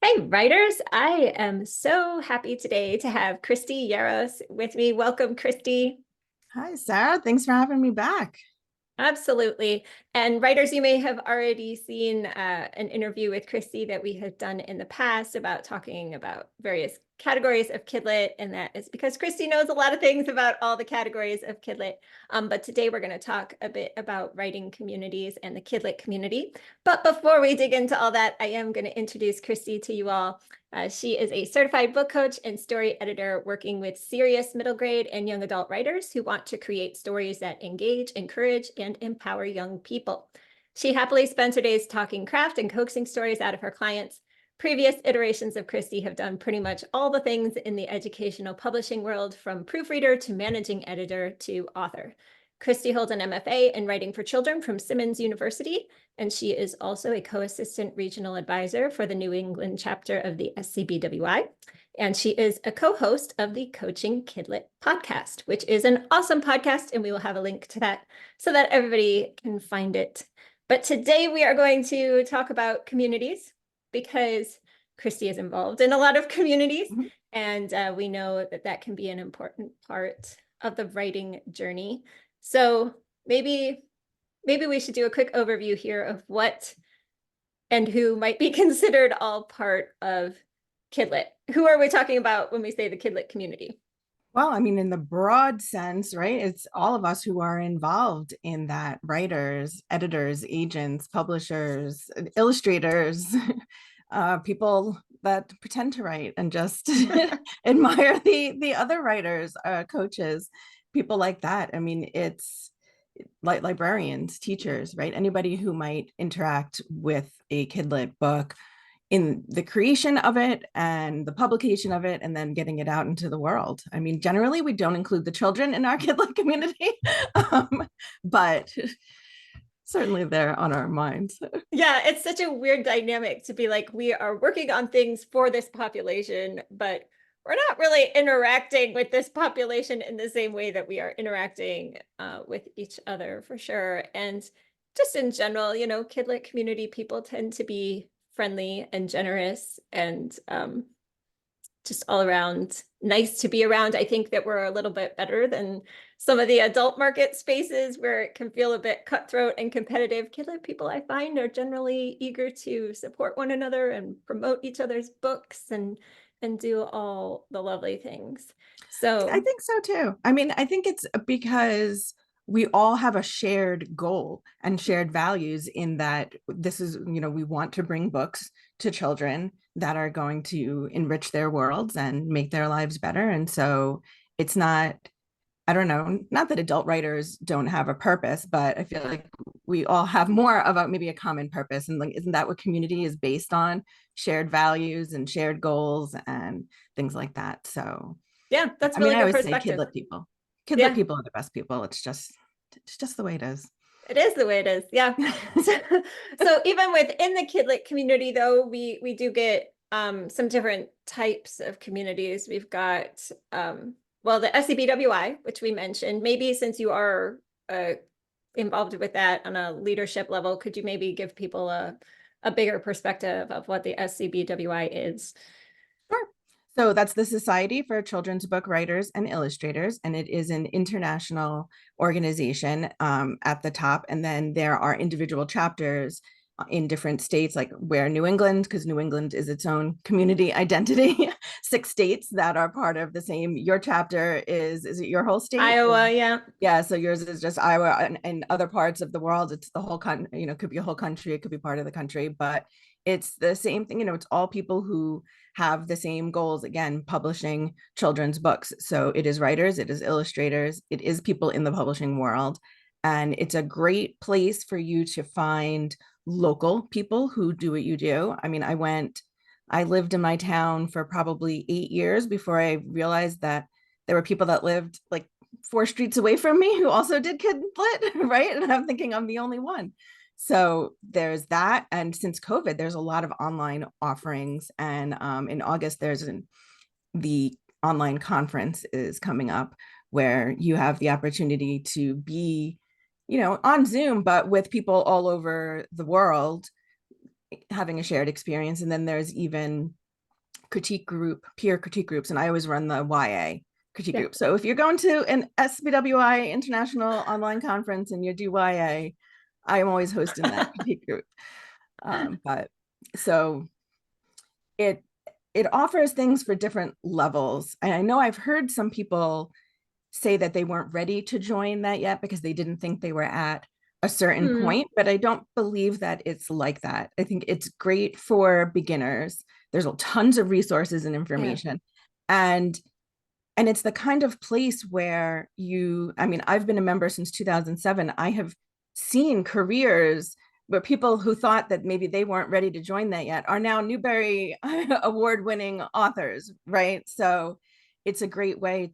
Hey, writers. I am so happy today to have Christy Yaros with me. Welcome, Christy. Hi, Sarah. Thanks for having me back. Absolutely. And writers, you may have already seen an interview with Christy that we have done in the past about talking about various categories of KidLit, and that is because Christy knows a lot of things about all the categories of KidLit. But today we're going to talk a bit about writing communities and the KidLit community. But before we dig into all that, I am going to introduce Christy to you all. She is a certified book coach and story editor working with serious middle grade and young adult writers who want to create stories that engage, encourage, and empower young people. She happily spends her days talking craft and coaxing stories out of her clients. Previous iterations of Christy have done pretty much all the things in the educational publishing world, from proofreader to managing editor to author. Christy holds an MFA in writing for children from Simmons University, and she is also a co-assistant regional advisor for the New England chapter of the SCBWI. And she is a co-host of the Coaching KidLit Podcast, which is an awesome podcast, and we will have a link to that so that everybody can find it. But today we are going to talk about communities because Christy is involved in a lot of communities, and we know that that can be an important part of the writing journey. So maybe we should do a quick overview here of what and who might be considered all part of KidLit. Who are we talking about when we say the KidLit community? Well, I mean, in the broad sense, right? It's all of us who are involved in that: writers, editors, agents, publishers, illustrators, people that pretend to write and just admire the other writers, coaches, people like that. I mean, it's like librarians, teachers, right? Anybody who might interact with a KidLit book in the creation of it and the publication of it and then getting it out into the world. I mean, generally we don't include the children in our KidLit community, but certainly they're on our minds. Yeah, it's such a weird dynamic to be like, we are working on things for this population, but we're not really interacting with this population in the same way that we are interacting with each other, for sure. And just in general, KidLit community people tend to be friendly and generous and just all around nice to be around. I think that we're a little bit better than some of the adult market spaces where it can feel a bit cutthroat and competitive. KidLit people, I find, are generally eager to support one another and promote each other's books and do all the lovely things. I So think so too. I mean, I think it's because we all have a shared goal and shared values in that this is, we want to bring books to children that are going to enrich their worlds and make their lives better. And so it's not, I don't know, not that adult writers don't have a purpose, but I feel like we all have more of maybe a common purpose. And like, isn't that what community is based on? Shared values and shared goals and things like that. So yeah, that's I mean, really I good always say perspective. KidLit people. KidLit Yeah. people are the best people. It's just the way it is. It is the way it is. Yeah. So, so even within the KidLit community, though, we do get some different types of communities. We've got well, the SCBWI, which we mentioned. Maybe since you are involved with that on a leadership level, could you maybe give people a bigger perspective of what the SCBWI is? Sure. So that's the Society for Children's Book Writers and Illustrators, and it is an international organization at the top. And then there are individual chapters in different states, like where New England, because New England is its own community identity, 6 states that are part of the same. Your chapter is it your whole state? Iowa, yeah. Yeah, so yours is just Iowa, and other parts of the world, it's the whole country, it could be a whole country, it could be part of the country, but it's the same thing, it's all people who have the same goals, again, publishing children's books. So it is writers, it is illustrators, it is people in the publishing world. And it's a great place for you to find local people who do what you do. I mean, I lived in my town for probably 8 years before I realized that there were people that lived like 4 streets away from me who also did KidLit, right? And I'm thinking I'm the only one. So there's that. And since COVID, there's a lot of online offerings. And in August, the online conference is coming up where you have the opportunity to be, on Zoom, but with people all over the world, having a shared experience. And then there's even peer critique groups. And I always run the YA critique group. So if you're going to an SCBWI International Online Conference and you do YA, I'm always hosting that critique group. But so it offers things for different levels. And I know I've heard some people say that they weren't ready to join that yet because they didn't think they were at a certain point, but I don't believe that it's like that. I think it's great for beginners. There's tons of resources and information. And it's the kind of place where I've been a member since 2007. I have seen careers where people who thought that maybe they weren't ready to join that yet are now Newbery award-winning authors, right? So it's a great way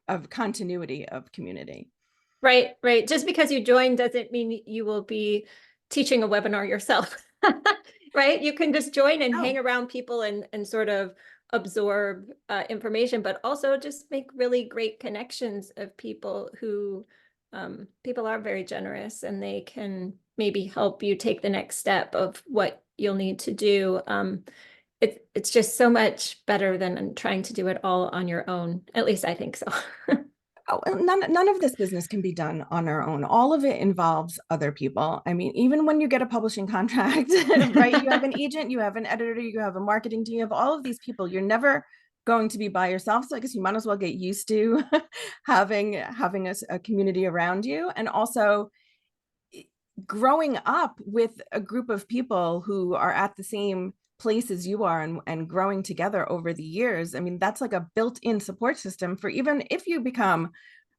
of continuity of community. Right. Just because you join doesn't mean you will be teaching a webinar yourself, right? You can just join and hang around people and sort of absorb information, but also just make really great connections of people who people are very generous, and they can maybe help you take the next step of what you'll need to do. It's just so much better than trying to do it all on your own. At least I think so. None of this business can be done on our own. All of it involves other people. I mean, even when you get a publishing contract, right? You have an agent, you have an editor, you have a marketing team, you have all of these people. You're never going to be by yourself. So I guess you might as well get used to having a community around you. And also growing up with a group of people who are at the same place as you are and growing together over the years. I mean, that's like a built-in support system for even if you become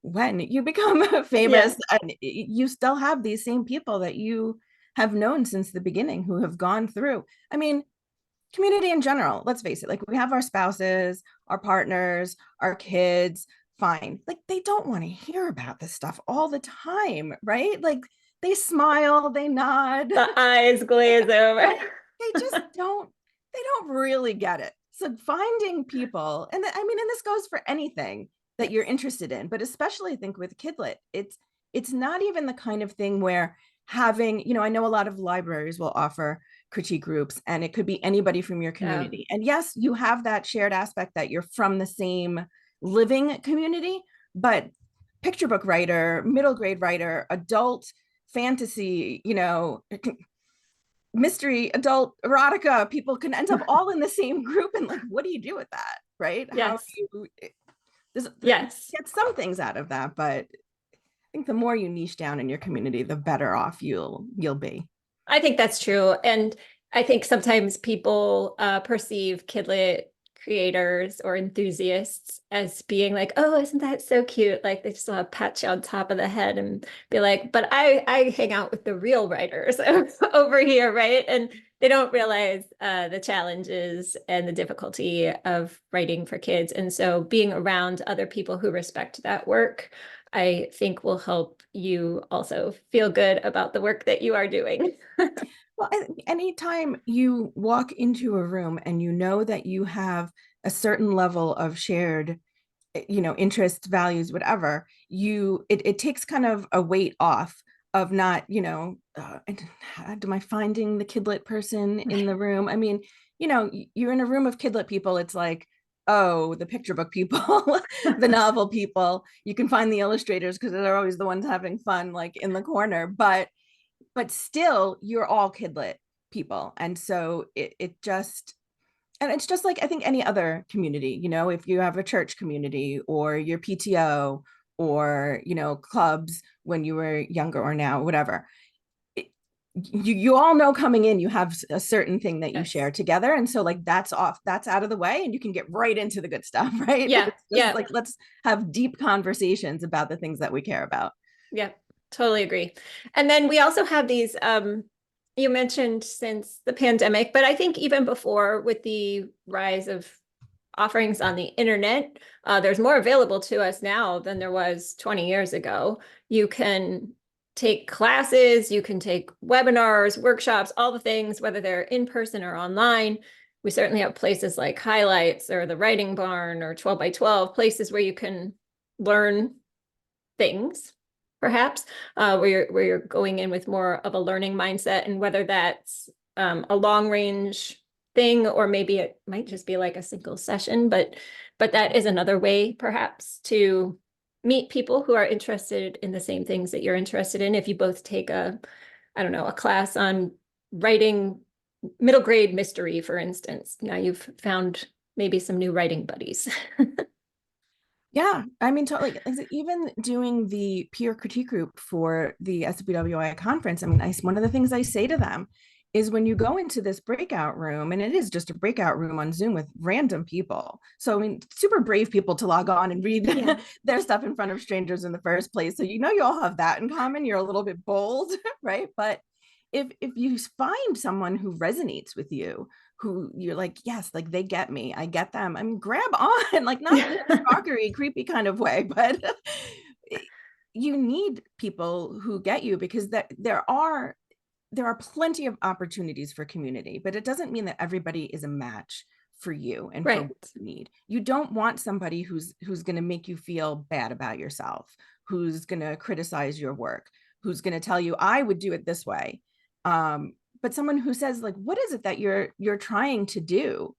famous, and you still have these same people that you have known since the beginning who have gone through. I mean, community in general, let's face it, like we have our spouses, our partners, our kids, fine. Like they don't want to hear about this stuff all the time, right? Like they smile, they nod. The eyes glaze over. They just don't really get it. So finding people, and this goes for anything that you're interested in, but especially I think with KidLit, it's not even the kind of thing where having, I know a lot of libraries will offer critique groups, and it could be anybody from your community. And yes, you have that shared aspect that you're from the same living community, but picture book writer, middle grade writer, adult fantasy, mystery, adult erotica, people can end up all in the same group. And like, what do you do with that? Right? Yes. Yes. Get some things out of that, but I think the more you niche down in your community, the better off you'll be. I think that's true. And I think sometimes people perceive KidLit creators or enthusiasts as being like, oh, isn't that so cute? Like they just want to pat you on top of the head and be like, but I hang out with the real writers over here, right? And they don't realize the challenges and the difficulty of writing for kids. And so being around other people who respect that work, I think will help you also feel good about the work that you are doing. Well, anytime you walk into a room and you know that you have a certain level of shared, interests, values, whatever, it takes kind of a weight off of not, am I finding the KidLit person in the room? I mean, you're in a room of KidLit people. It's like, oh, the picture book people, the novel people. You can find the illustrators because they're always the ones having fun, like in the corner. But still, you're all KidLit people. And so it's just like, I think any other community, if you have a church community or your PTO or, clubs when you were younger or now, whatever, you all know coming in, you have a certain thing that you share together. And so like, that's out of the way and you can get right into the good stuff, right? Yeah. Like, let's have deep conversations about the things that we care about. Yeah. Totally agree. And then we also have these, you mentioned since the pandemic, but I think even before with the rise of offerings on the internet, there's more available to us now than there was 20 years ago. You can take classes, you can take webinars, workshops, all the things, whether they're in person or online. We certainly have places like Highlights or the Writing Barn or 12 by 12, places where you can learn things, perhaps, where you're going in with more of a learning mindset, and whether that's a long range thing, or maybe it might just be like a single session, but that is another way perhaps to meet people who are interested in the same things that you're interested in. If you both take a, I don't know, a class on writing middle grade mystery, for instance, now you've found maybe some new writing buddies. Yeah, I mean, totally. Even doing the peer critique group for the SCBWI conference, I mean, one of the things I say to them is when you go into this breakout room, and it is just a breakout room on Zoom with random people. So, I mean, super brave people to log on and read their stuff in front of strangers in the first place. So, you all have that in common. You're a little bit bold, right? But if you find someone who resonates with you, who you're like, yes, like they get me, I get them, I mean, grab on, like not in a stalkery, creepy kind of way, but you need people who get you, because there are plenty of opportunities for community, but it doesn't mean that everybody is a match for you and for what you need. You don't want somebody who's going to make you feel bad about yourself, who's going to criticize your work, who's going to tell you, I would do it this way. But someone who says, like, what is it that you're trying to do,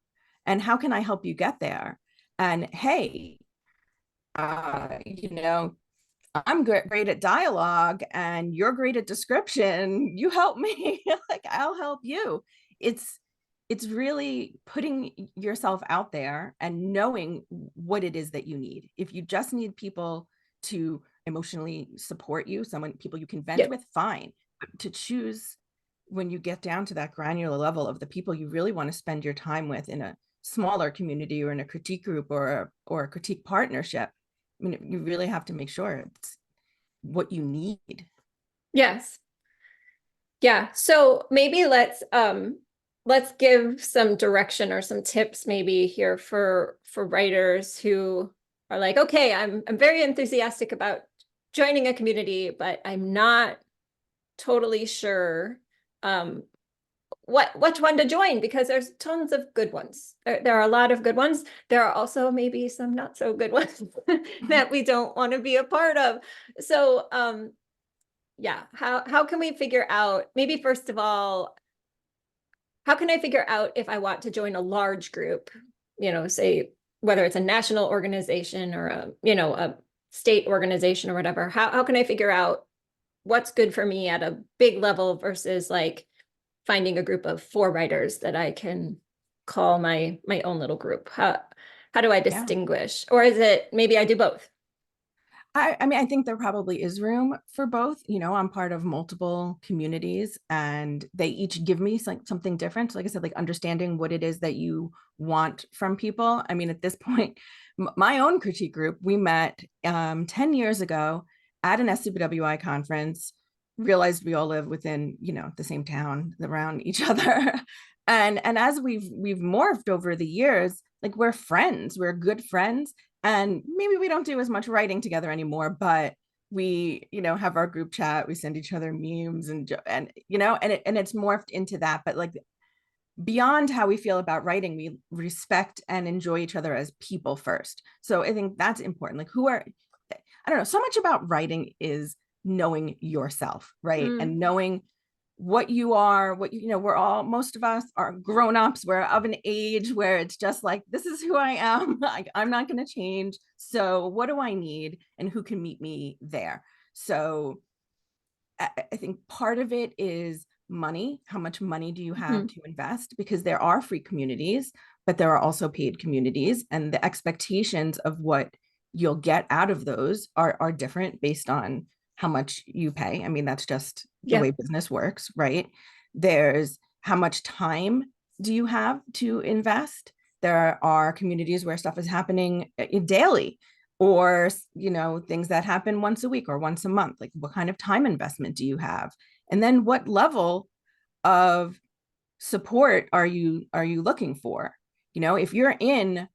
and how can I help you get there? And hey, I'm great at dialogue and you're great at description. You help me, like I'll help you. It's really putting yourself out there and knowing what it is that you need. If you just need people to emotionally support you, people you can vent with, fine. But to choose, when you get down to that granular level of the people you really want to spend your time with in a smaller community or in a critique group or a critique partnership, I mean, you really have to make sure it's what you need. Yes. Yeah. So maybe let's give some direction or some tips maybe here for writers who are like, okay, I'm very enthusiastic about joining a community, but I'm not totally sure which one to join, because there's tons of good ones. There are a lot of good ones. There are also maybe some not so good ones that we don't want to be a part of. So yeah, how can we figure out, maybe first of all, how can I figure out if I want to join a large group, say whether it's a national organization or a state organization or whatever, how can I figure out what's good for me at a big level versus like finding a group of 4 writers that I can call my own little group? How do I distinguish? Or is it maybe I do both? I mean, I think there probably is room for both. I'm part of multiple communities and they each give me something different. So like I said, like understanding what it is that you want from people. I mean, at this point, my own critique group, we met 10 years ago at an SCBWI conference, realized we all live within, the same town around each other. And as we've morphed over the years, like we're friends, we're good friends. And maybe we don't do as much writing together anymore, but we, have our group chat, we send each other memes and it's morphed into that. But like beyond how we feel about writing, we respect and enjoy each other as people first. So I think that's important. Like I don't know, so much about writing is knowing yourself, right? And knowing what you are, most of us are grown-ups, we're of an age where it's just like, this is who I am. I'm not going to change. So what do I need and who can meet me there? So I think part of it is money. How much money do you have to invest? Because there are free communities, but there are also paid communities, and the expectations of what you'll get out of those are different based on how much you pay. I mean, that's just the way business works, right? There's how much time do you have to invest? There are communities where stuff is happening daily, or things that happen once a week or once a month. Like, what kind of time investment do you have? And then what level of support are you looking for? If you're in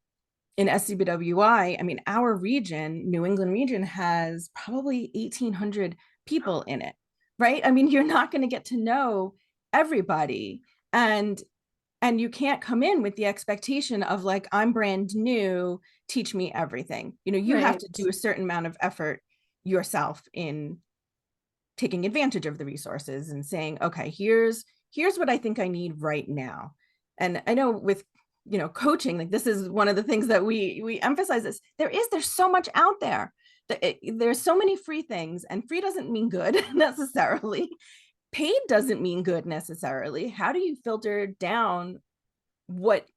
SCBWI, I mean, our region, New England region, has probably 1,800 people in it, right? I mean, you're not going to get to know everybody, and you can't come in with the expectation of like, I'm brand new, teach me everything. You have to do a certain amount of effort yourself in taking advantage of the resources and saying, okay, here's here's what I think I need right now. And I know with, coaching, like this is one of the things that we emphasize this. There's so much out there. There's so many free things, and free doesn't mean good necessarily. Paid doesn't mean good necessarily. How do you filter down what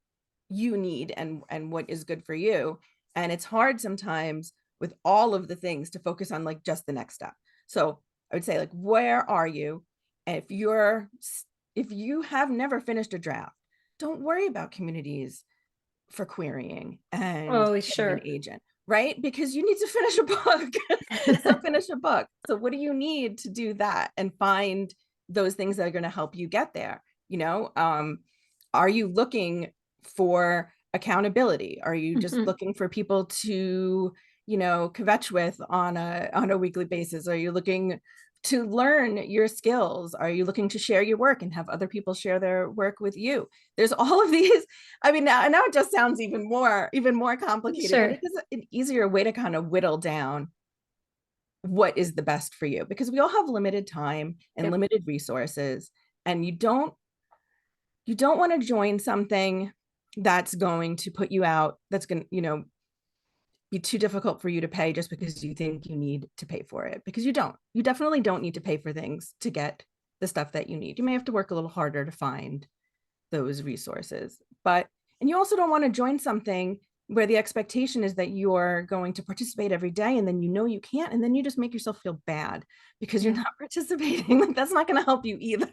you need and what is good for you? And it's hard sometimes with all of the things to focus on like just the next step. So I would say, like, where are you? And if you have never finished a draft, don't worry about communities for querying and Oh, getting sure. an agent, right? Because you need to finish a book. So finish a book. So what do you need to do that and find those things that are going to help you get there? Are you looking for accountability? Are you just looking for people to, kvetch with on a weekly basis? Are you looking to learn your skills? Are you looking to share your work and have other people share their work with you? There's all of these. I mean, now it just sounds even more complicated, Sure. but it is an easier way to kind of whittle down what is the best for you, because we all have limited time and limited resources, and you don't want to join something that's going to put you out, that's going to, be too difficult for you to pay just because you think you need to pay for it, because you definitely don't need to pay for things to get the stuff that you need. You may have to work a little harder to find those resources, and you also don't want to join something where the expectation is that you're going to participate every day, and then you can't, and then you just make yourself feel bad because you're not participating. Like, that's not going to help you either.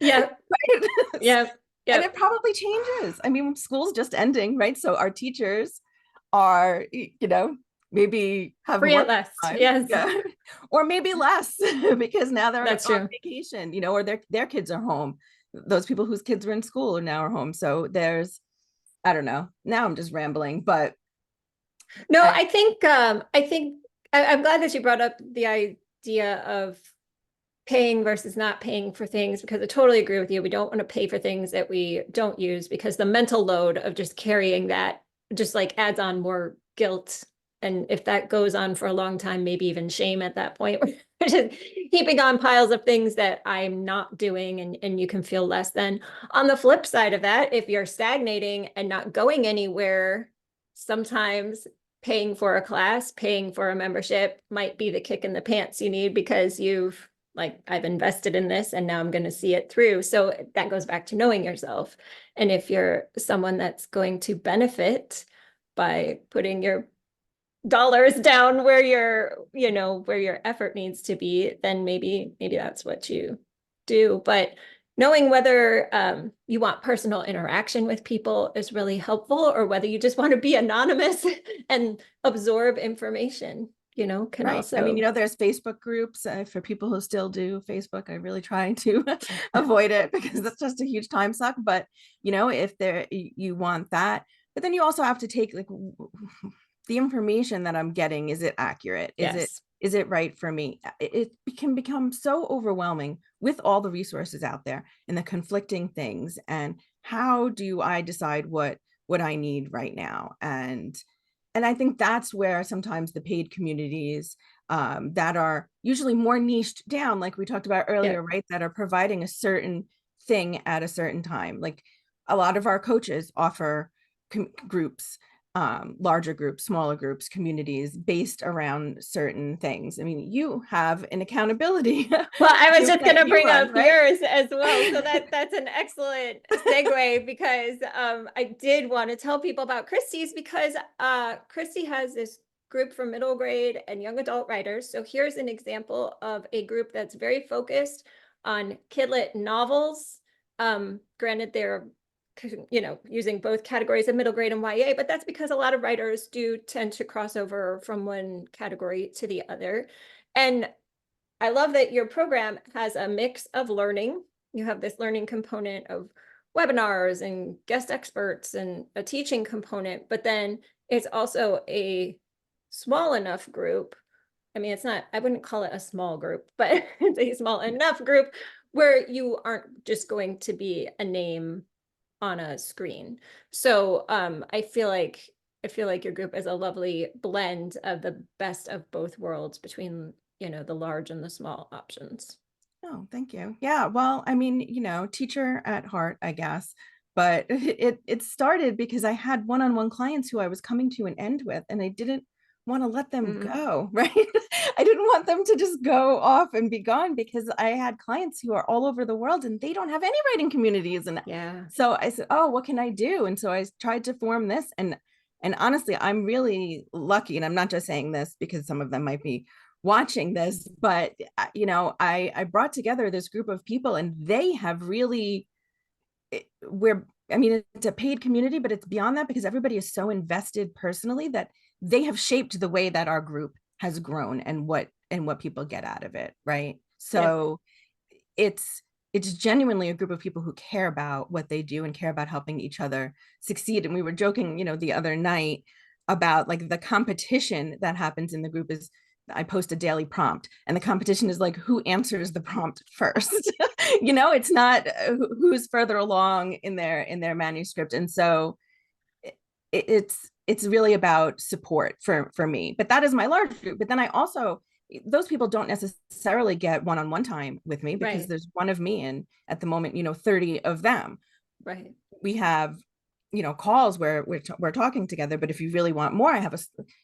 Yeah. Right? Yeah. And it probably changes. I mean, school's just ending, right? So our teachers are, maybe have free more at less. time. Yes. Yeah. Or maybe less because now they're That's on true. vacation, or their kids are home. Those people whose kids were in school are now home. So I don't know. Now I'm just rambling, but no, I think I'm glad that you brought up the idea of paying versus not paying for things, because I totally agree with you. We don't want to pay for things that we don't use, because the mental load of just carrying that just like adds on more guilt. And if that goes on for a long time, maybe even shame at that point, just heaping on piles of things that I'm not doing, and you can feel less than. On the flip side of that, if you're stagnating and not going anywhere, sometimes paying for a class, paying for a membership might be the kick in the pants you need, because I've invested in this and now I'm going to see it through. So that goes back to knowing yourself. And if you're someone that's going to benefit by putting your dollars down where where your effort needs to be, then maybe that's what you do. But knowing whether you want personal interaction with people is really helpful, or whether you just want to be anonymous and absorb information, can right. also. I mean, there's Facebook groups for people who still do Facebook. I really try to avoid it because that's just a huge time suck. But, if you want that, but then you also have to take, like, the information that I'm getting, is it accurate? Is it right for me? It can become so overwhelming with all the resources out there and the conflicting things. And how do I decide what I need right now? And I think that's where sometimes the paid communities that are usually more niched down, like we talked about earlier, right, that are providing a certain thing at a certain time. Like, a lot of our coaches offer groups, larger groups, smaller groups, communities based around certain things. I mean, you have an accountability. Well, I was just going to bring up right? yours as well. So that's an excellent segue, because I did want to tell people about Christy's, because Christy has this group for middle grade and young adult writers. So here's an example of a group that's very focused on KidLit novels. Granted, they're using both categories of middle grade and YA, but that's because a lot of writers do tend to cross over from one category to the other. And I love that your program has a mix of learning. You have this learning component of webinars and guest experts and a teaching component, but then it's also a small enough group. I mean, I wouldn't call it a small group, but it's a small enough group where you aren't just going to be a name on a screen. So I feel like your group is a lovely blend of the best of both worlds between the large and the small options. Oh, thank you. Yeah, well, I mean, teacher at heart, I guess. But it started because I had one-on-one clients who I was coming to an end with, and I didn't want to let them Mm, go, right? I didn't want them to just go off and be gone because I had clients who are all over the world and they don't have any writing communities. And yeah. so I said, oh, what can I do? And so I tried to form this. And honestly, I'm really lucky. And I'm not just saying this because some of them might be watching this, but I brought together this group of people, and they have really, I mean, it's a paid community, but it's beyond that because everybody is so invested personally that they have shaped the way that our group has grown and what people get out of it, right? Yep. So it's genuinely a group of people who care about what they do and care about helping each other succeed. And we were joking, the other night about like the competition that happens in the group is I post a daily prompt, and the competition is like who answers the prompt first. It's not who's further along in their manuscript. And so it's really about support for me. But that is my large group. But then I also, those people don't necessarily get one-on-one time with me because Right. there's one of me and at the moment 30 of them. Right. We have calls where we're talking together. But if you really want more, I have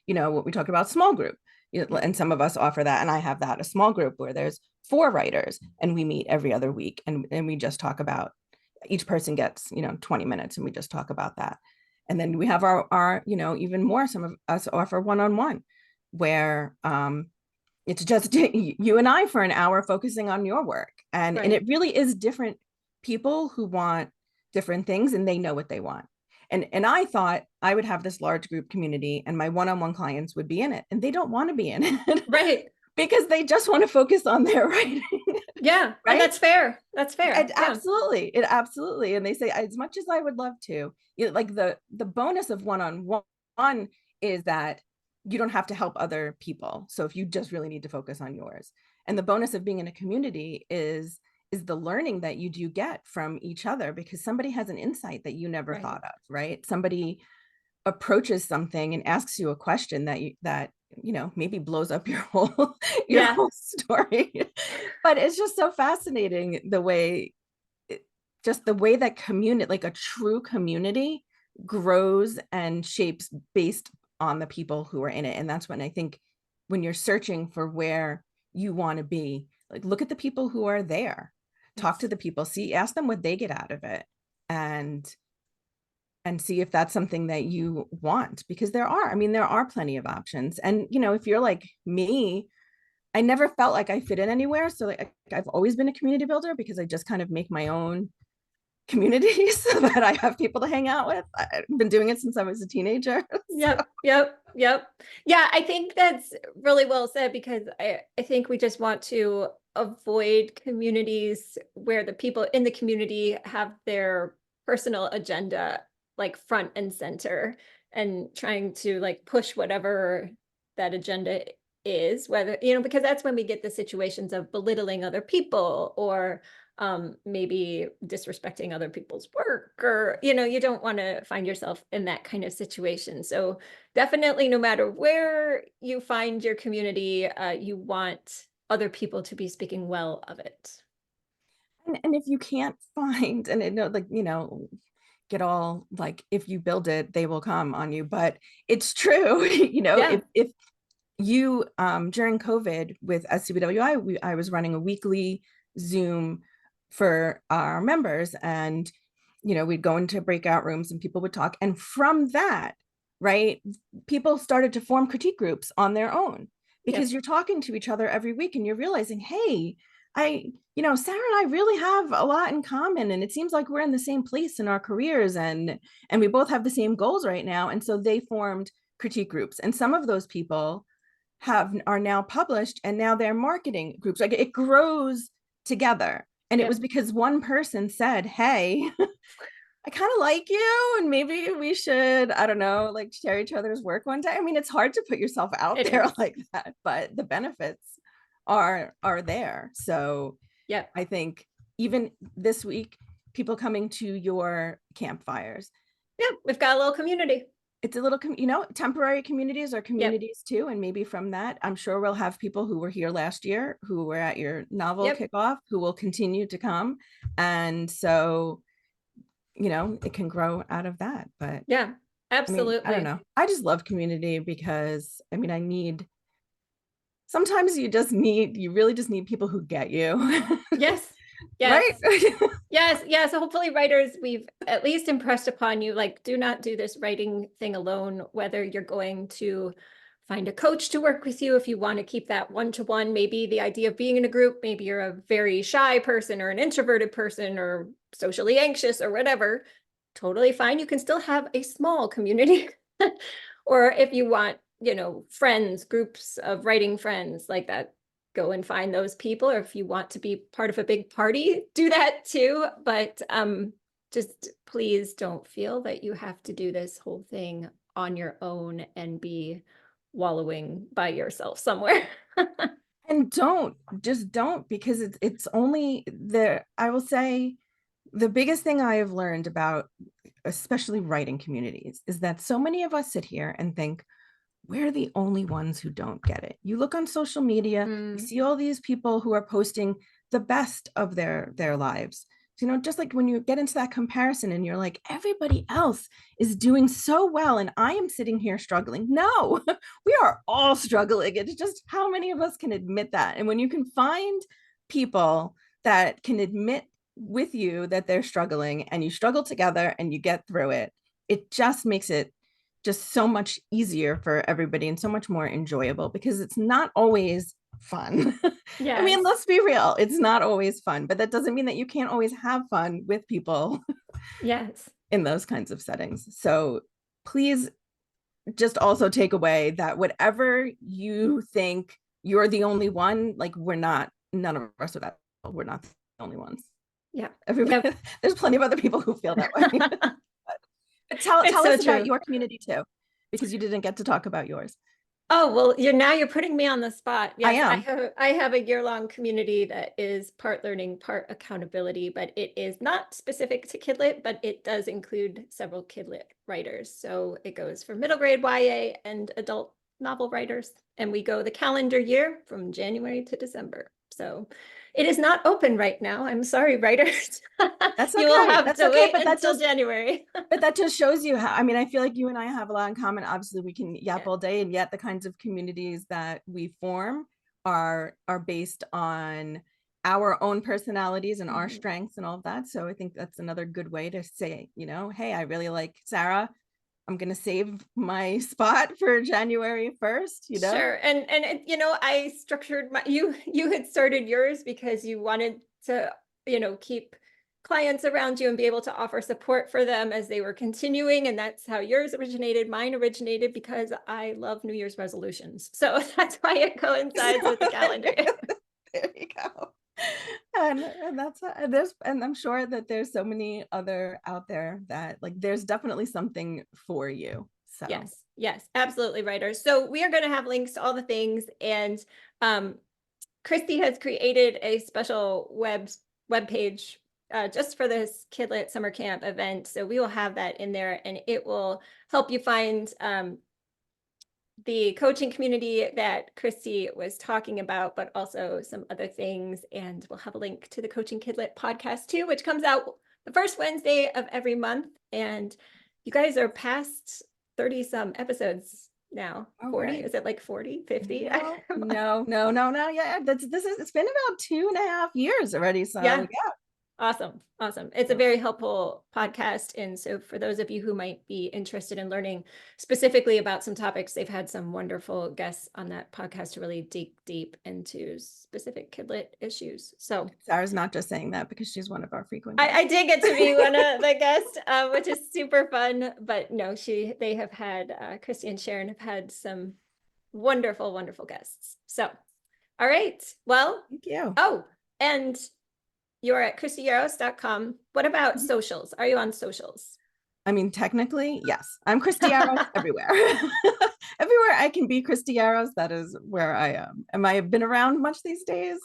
what we talk about, small group. And some of us offer that, and I have that, a small group where there's 4 writers and we meet every other week, and we just talk about, each person gets 20 minutes and we just talk about that. And then we have our even more, some of us offer one-on-one where it's just you and I for an hour focusing on your work. And Right. it really is different people who want different things, and they know what they want. And I thought I would have this large group community and my one-on-one clients would be in it, and they don't want to be in it Right. because they just want to focus on their writing. Yeah. And Right? that's fair. That's fair. Yeah. It absolutely. And they say, as much as I would love to, like the bonus of one-on-one is that you don't have to help other people. So if you just really need to focus on yours, and the bonus of being in a community is the learning that you do get from each other, because somebody has an insight that you never Right. thought of, right? Somebody approaches something and asks you a question that maybe blows up your whole your Yeah. whole story. But it's just so fascinating the way that community, like a true community, grows and shapes based on the people who are in it. And that's when I think, when you're searching for where you want to be, like, look at the people who are there, talk to Yes. the people, ask them what they get out of it, and see if that's something that you want, because there are plenty of options. And if you're like me, I never felt like I fit in anywhere. So like I've always been a community builder because I just kind of make my own community so that I have people to hang out with. I've been doing it since I was a teenager. So. Yep. Yep. Yep. Yeah. I think that's really well said, because I think we just want to avoid communities where the people in the community have their personal agenda like front and center, and trying to like push whatever that agenda is, whether, because that's when we get the situations of belittling other people, or maybe disrespecting other people's work, or, you don't want to find yourself in that kind of situation. So definitely, no matter where you find your community, you want other people to be speaking well of it. And if you can't find, and get all like, if you build it, they will come on you. But it's true. Yeah. If you during COVID with SCBWI, I was running a weekly Zoom for our members, and we'd go into breakout rooms and people would talk, and from that, right, people started to form critique groups on their own, because Yep. you're talking to each other every week and you're realizing, hey, Sarah and I really have a lot in common, and it seems like we're in the same place in our careers, and we both have the same goals right now. And so they formed critique groups, and some of those people are now published, and now they're marketing groups. Like, it grows together. And it was Yep. because one person said, hey, I kind of like you, and maybe we should, I don't know, like, share each other's work one day. I mean, it's hard to put yourself out It there is. like that, but the benefits are there. So Yep. I think even this week, people coming to your campfires, Yep. We've got a little community. it's a little, temporary communities are communities too. And maybe from that, I'm sure we'll have people who were here last year, who were at your novel kickoff, who will continue to come. And so, it can grow out of that. But yeah, absolutely. I don't know. I just love community because sometimes you really just need people who get you. Yes. Right? Yes. So hopefully writers, we've at least impressed upon you, like, do not do this writing thing alone, whether you're going to find a coach to work with you if you want to keep that one-to-one. Maybe the idea of being in a group, maybe you're a very shy person or an introverted person or socially anxious or whatever, totally fine. You can still have a small community. Or if you want, friends, groups of writing friends like that, go and find those people. Or if you want to be part of a big party, do that too. But just please don't feel that you have to do this whole thing on your own and be wallowing by yourself somewhere. And don't, because it's only I will say the biggest thing I have learned about especially writing communities is that so many of us sit here and think we're the only ones who don't get it. You look on social media, you see all these people who are posting the best of their lives. So, just like when you get into that comparison and you're like, everybody else is doing so well and I am sitting here struggling. No, we are all struggling. It's just how many of us can admit that. And when you can find people that can admit with you that they're struggling and you struggle together and you get through it, it just makes it just so much easier for everybody and so much more enjoyable, because it's not always fun. Yeah. Let's be real. It's not always fun, but that doesn't mean that you can't always have fun with people. Yes. In those kinds of settings. So please just also take away that whatever you think you're the only one, like none of us are that. We're not the only ones. Yeah. Everybody, there's plenty of other people who feel that way. But tell us about your community too, because you didn't get to talk about yours. Oh, well, you're putting me on the spot. Yes, I am. I have a year-long community that is part learning, part accountability, but it is not specific to KidLit, but it does include several KidLit writers. So it goes for middle grade YA and adult novel writers. And we go the calendar year from January to December. So it is not open right now. I'm sorry, writers. That's okay. You will have to wait but until January. But that just shows you how, I feel like you and I have a lot in common. Obviously we can yap all day, and yet the kinds of communities that we form are based on our own personalities and our strengths and all of that. So I think that's another good way to say, hey, I really like Sara. I'm going to save my spot for January 1st, Sure. And I structured you had started yours because you wanted to, keep clients around you and be able to offer support for them as they were continuing. And that's how yours originated. Mine originated because I love New Year's resolutions. So that's why it coincides with the calendar. There you go. And I'm sure that there's so many other out there that there's definitely something for you. So yes, absolutely, writers. So we are going to have links to all the things, and Christy has created a special web page just for this KidLit Summer Camp event. So we will have that in there, and it will help you find the coaching community that Christy was talking about, but also some other things. And we'll have a link to the Coaching KidLit podcast too, which comes out the first Wednesday of every month. And you guys are past 30 some episodes now. 40? Right. Is it like 40, 50? No. Yeah, it's been about 2.5 years already. So yeah. Awesome. It's a very helpful podcast. And so for those of you who might be interested in learning specifically about some topics, they've had some wonderful guests on that podcast to really dig deep into specific KidLit issues. So Sara's not just saying that because she's one of our frequent guests. I did get to be one of the guests, which is super fun. But no, they have had, Christy and Sharon have had some wonderful, wonderful guests. So, all right. Well, thank you. Oh, and you're at ChristyYaros.com. What about socials? Are you on socials? I mean, technically, yes. I'm Christy Yaros everywhere. Everywhere I can be Christy Yaros, that is where I am. Am I been around much these days?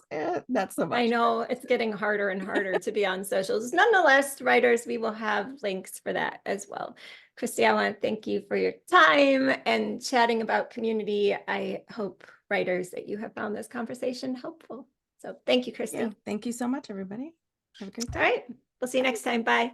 Not so much. I know it's getting harder and harder to be on socials. Nonetheless, writers, we will have links for that as well. Christy, I want to thank you for your time and chatting about community. I hope, writers, that you have found this conversation helpful. So thank you, Christy. Yeah, thank you so much, everybody. Have a great day. All right. We'll see you next time. Bye.